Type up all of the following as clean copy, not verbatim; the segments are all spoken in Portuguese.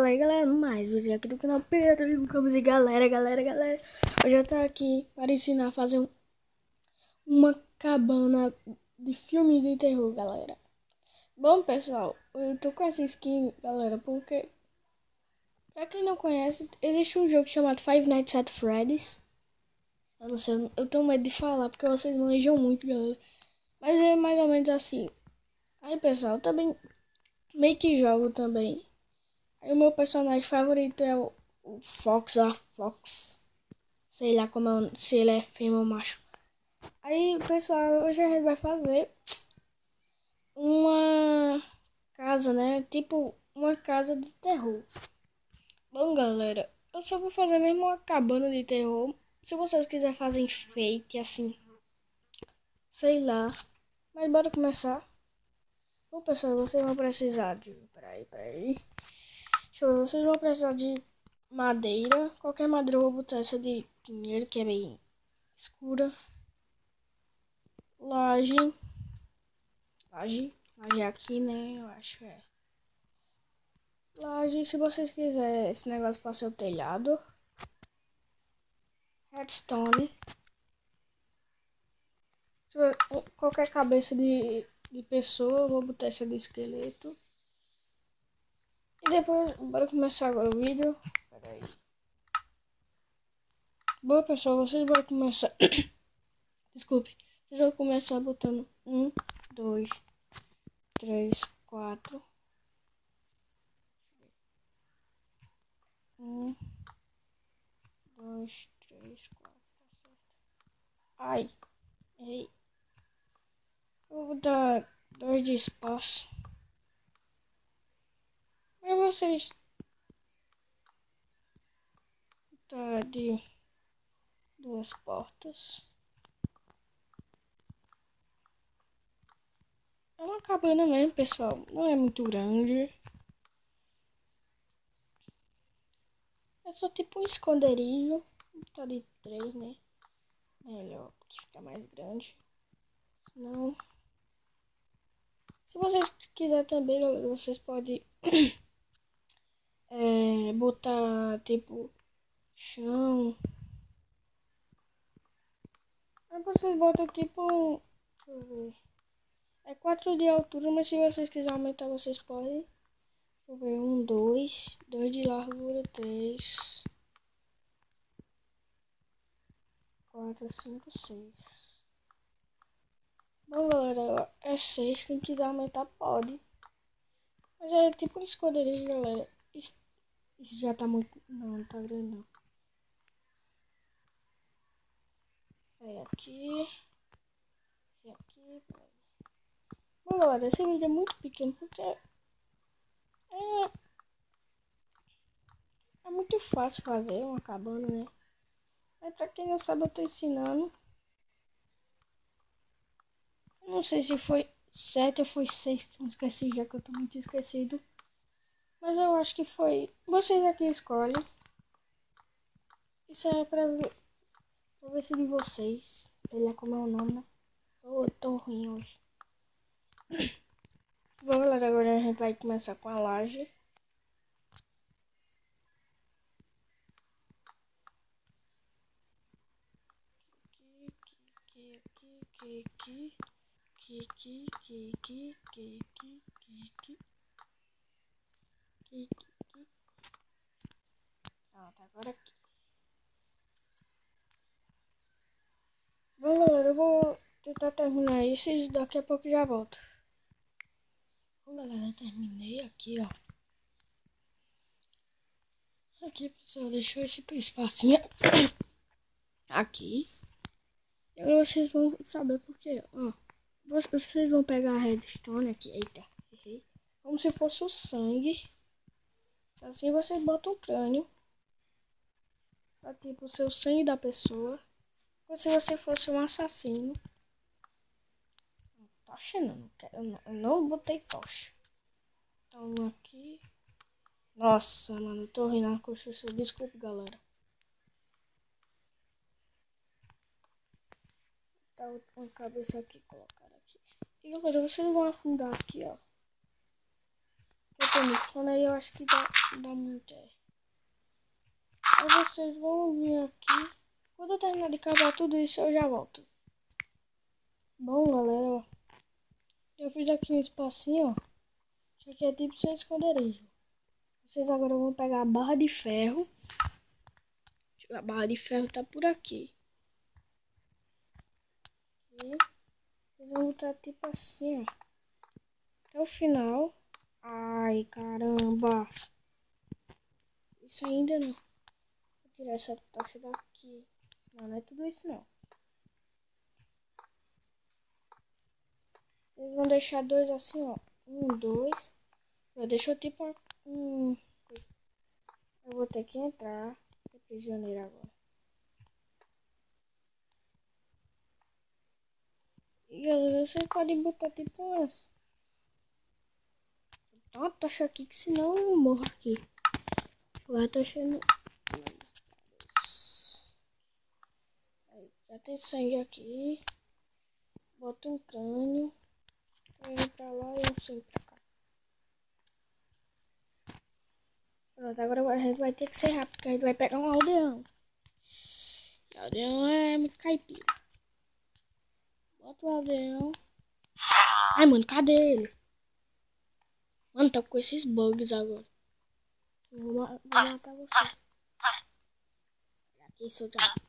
Fala aí, galera, mais vídeo aqui do canal Pedro Lucas. E galera, hoje eu tô aqui para ensinar a fazer uma cabana de filmes de terror, galera. Bom, pessoal, eu tô com essa skin, galera, porque pra quem não conhece, existe um jogo chamado Five Nights at Freddy's. Eu não sei, eu tenho medo de falar porque vocês manjam muito, galera, mas é mais ou menos assim. Aí, pessoal, eu também meio que jogo também. Aí o meu personagem favorito é o Fox ou a Fox. Sei lá como se ele é fêmea ou macho. Aí, pessoal, hoje a gente vai fazer uma casa, né? Tipo, uma casa de terror. Bom, galera, eu só vou fazer mesmo uma cabana de terror. Se vocês quiserem fazer enfeite, assim, sei lá. Mas bora começar. Bom, pessoal, vocês vão precisar de... Peraí. Deixa eu ver, vocês vão precisar de madeira. Qualquer madeira eu vou botar essa de pinheiro, que é bem escura. Laje aqui, né? Eu acho é. Laje, se vocês quiserem esse negócio para ser o telhado. Redstone. Qualquer cabeça de pessoa, eu vou botar essa de esqueleto. E depois, bora começar agora o vídeo. Peraí. Bom, pessoal, vocês vão começar. Desculpe. Vocês vão começar botando 1, 2, 3, 4. 1, 2, 3, 4. Ai. Ei. Eu vou dar 2 de espaço. Mas vocês. Tá de 2 portas. É uma cabana mesmo, pessoal. Não é muito grande. É só tipo um esconderijo. Tá de 3, né? Melhor, porque fica mais grande. Senão... Se vocês quiserem também, galera, vocês podem botar tipo chão. Aí vocês botam tipo... Deixa eu ver. É 4 de altura, mas se vocês quiserem aumentar, vocês podem. Deixa eu ver, 1, 2, 2 de largura, 3, 4, 5, 6. Bom, galera, é 6. Quem quiser aumentar, pode. Mas é tipo um esconderijo, galera. Isso já tá muito... Não tá grande, não. É aqui. E aqui. Bom, galera, esse vídeo é muito pequeno porque é muito fácil fazer uma cabana, né? Mas pra quem não sabe, eu tô ensinando. Eu não sei se foi 7 ou foi 6, que eu esqueci, já que eu tô muito esquecido. Mas eu acho que foi... Vocês aqui escolhem. Isso é pra ver se de vocês. Sei lá como é o nome, né? Tô ruim hoje. Bom, galera, agora a gente vai começar com a laje. Pronto, agora aqui. Bom, galera, eu vou tentar terminar isso e daqui a pouco já volto. Bom, galera, terminei aqui, ó. Aqui, pessoal, deixou esse espacinho aqui. E agora vocês vão saber por quê, ó. Vocês vão pegar a redstone aqui, eita, errei. Como se fosse o sangue. Assim vocês botam o crânio. Pra tipo o seu sangue da pessoa. Como se você fosse um assassino. Tocha não, eu não botei tocha. Então aqui. Nossa, mano, eu tô rindo na construção. Desculpe, galera. Tá uma cabeça aqui colocada aqui. E galera, vocês vão afundar aqui, ó. Eu tô muito sono, aí eu acho que dá muito. Aí vocês vão vir aqui. Quando eu terminar de cavar tudo isso, eu já volto. Bom, galera, ó. Eu fiz aqui um espacinho, ó. Que aqui é tipo seu esconderijo. Vocês agora vão pegar a barra de ferro. A barra de ferro tá por aqui. E vocês vão botar tipo assim, ó. Até o final. Ai, caramba. Isso ainda não. Vou tirar essa tocha daqui. Não, não é tudo isso não. Vocês vão deixar dois assim, ó. Um, dois. Deixa eu tipo um. Eu vou ter que entrar. Ser prisioneiro agora. E galera, vocês podem botar tipo umas. Botar uma tocha aqui, que senão eu morro aqui. A tocha no. Aí, já tem sangue aqui. Bota um crânio. Crânio pra lá e um sangue pra cá. Pronto, agora a gente vai ter que ser rápido, porque a gente vai pegar um aldeão. E o aldeão é muito caipira. Bota o aldeão. Ai, mano, cadê ele? Mano, tô com esses bugs agora. Eu vou matar você. Aqui, seu diabo.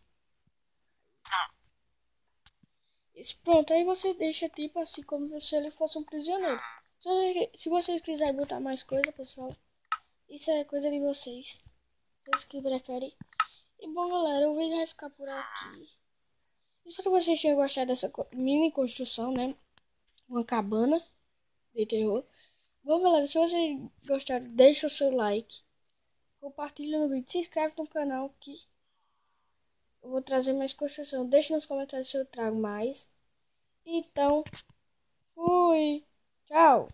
Pronto, aí você deixa tipo assim, como se ele fosse um prisioneiro. Se vocês quiserem botar mais coisa, pessoal, isso é coisa de vocês. Vocês que preferem. E bom, galera, o vídeo vai ficar por aqui. Espero que vocês tenham gostado dessa mini construção, né? Uma cabana de terror. Bom, galera, se vocês gostaram, deixa o seu like. Compartilha no vídeo. Se inscreve no canal que eu vou trazer mais construção. Deixa nos comentários se eu trago mais. Então, fui. Tchau.